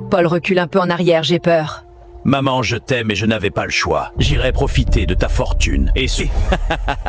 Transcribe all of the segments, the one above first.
Paul recule un peu en arrière, j'ai peur. Maman, je t'aime et je n'avais pas le choix. J'irai profiter de ta fortune. Et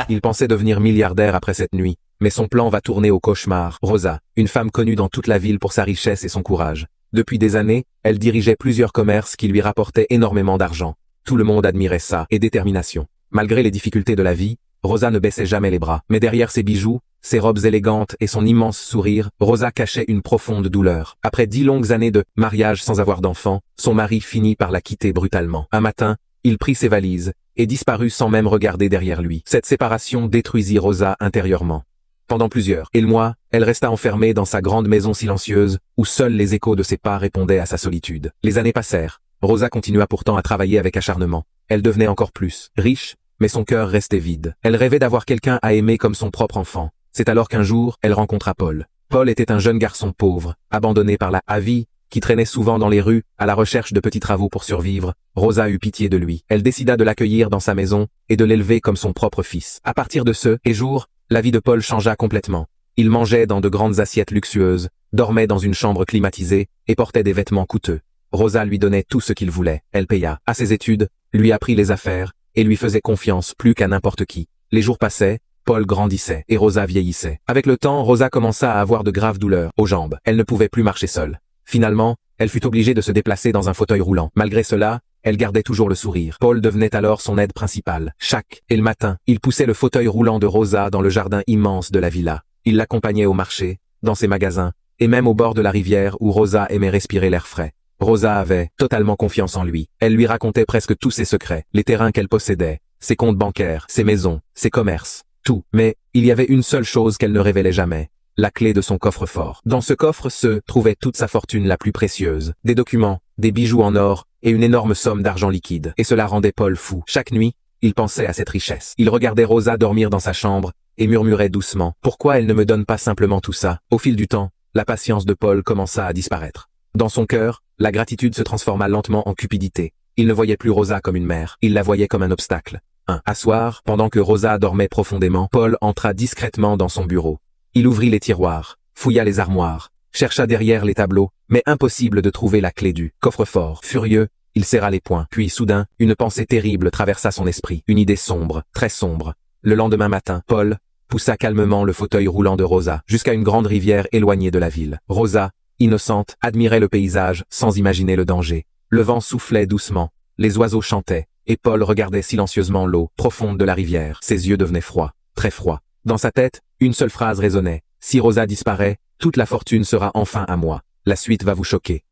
Il pensait devenir milliardaire après cette nuit, mais son plan va tourner au cauchemar. Rosa, une femme connue dans toute la ville pour sa richesse et son courage. Depuis des années, elle dirigeait plusieurs commerces qui lui rapportaient énormément d'argent. Tout le monde admirait ça et détermination. Malgré les difficultés de la vie, Rosa ne baissait jamais les bras. Mais derrière ses bijoux, ses robes élégantes et son immense sourire, Rosa cachait une profonde douleur. Après 10 longues années de mariage sans avoir d'enfant, son mari finit par la quitter brutalement. Un matin, il prit ses valises et disparut sans même regarder derrière lui. Cette séparation détruisit Rosa intérieurement. Pendant plusieurs mois, elle resta enfermée dans sa grande maison silencieuse, où seuls les échos de ses pas répondaient à sa solitude. Les années passèrent. Rosa continua pourtant à travailler avec acharnement. Elle devenait encore plus riche, mais son cœur restait vide. Elle rêvait d'avoir quelqu'un à aimer comme son propre enfant. C'est alors qu'un jour, elle rencontra Paul. Paul était un jeune garçon pauvre, abandonné par la vie, qui traînait souvent dans les rues, à la recherche de petits travaux pour survivre. Rosa eut pitié de lui. Elle décida de l'accueillir dans sa maison, et de l'élever comme son propre fils. À partir de ce jour, la vie de Paul changea complètement. Il mangeait dans de grandes assiettes luxueuses, dormait dans une chambre climatisée, et portait des vêtements coûteux. Rosa lui donnait tout ce qu'il voulait. Elle paya à ses études, lui apprit les affaires, et lui faisait confiance plus qu'à n'importe qui. Les jours passaient, Paul grandissait, et Rosa vieillissait. Avec le temps, Rosa commença à avoir de graves douleurs aux jambes. Elle ne pouvait plus marcher seule. Finalement, elle fut obligée de se déplacer dans un fauteuil roulant. Malgré cela, elle gardait toujours le sourire. Paul devenait alors son aide principale. Chaque matin, il poussait le fauteuil roulant de Rosa dans le jardin immense de la villa. Il l'accompagnait au marché, dans ses magasins, et même au bord de la rivière où Rosa aimait respirer l'air frais. Rosa avait totalement confiance en lui. Elle lui racontait presque tous ses secrets, les terrains qu'elle possédait, ses comptes bancaires, ses maisons, ses commerces, tout. Mais il y avait une seule chose qu'elle ne révélait jamais, la clé de son coffre-fort. Dans ce coffre se trouvait toute sa fortune la plus précieuse, des documents, des bijoux en or, et une énorme somme d'argent liquide. Et cela rendait Paul fou. Chaque nuit, il pensait à cette richesse. Il regardait Rosa dormir dans sa chambre, et murmurait doucement « Pourquoi elle ne me donne pas simplement tout ça ?» Au fil du temps, la patience de Paul commença à disparaître. Dans son cœur, la gratitude se transforma lentement en cupidité. Il ne voyait plus Rosa comme une mère, il la voyait comme un obstacle. Un soir, pendant que Rosa dormait profondément, Paul entra discrètement dans son bureau. Il ouvrit les tiroirs, fouilla les armoires, chercha derrière les tableaux, mais impossible de trouver la clé du coffre-fort. Furieux, il serra les poings. Puis soudain, une pensée terrible traversa son esprit, une idée sombre, très sombre. Le lendemain matin, Paul poussa calmement le fauteuil roulant de Rosa jusqu'à une grande rivière éloignée de la ville. Rosa, innocente, admirait le paysage sans imaginer le danger. Le vent soufflait doucement, les oiseaux chantaient, et Paul regardait silencieusement l'eau profonde de la rivière. Ses yeux devenaient froids, très froids. Dans sa tête, une seule phrase résonnait. Si Rosa disparaît, toute la fortune sera enfin à moi. La suite va vous choquer.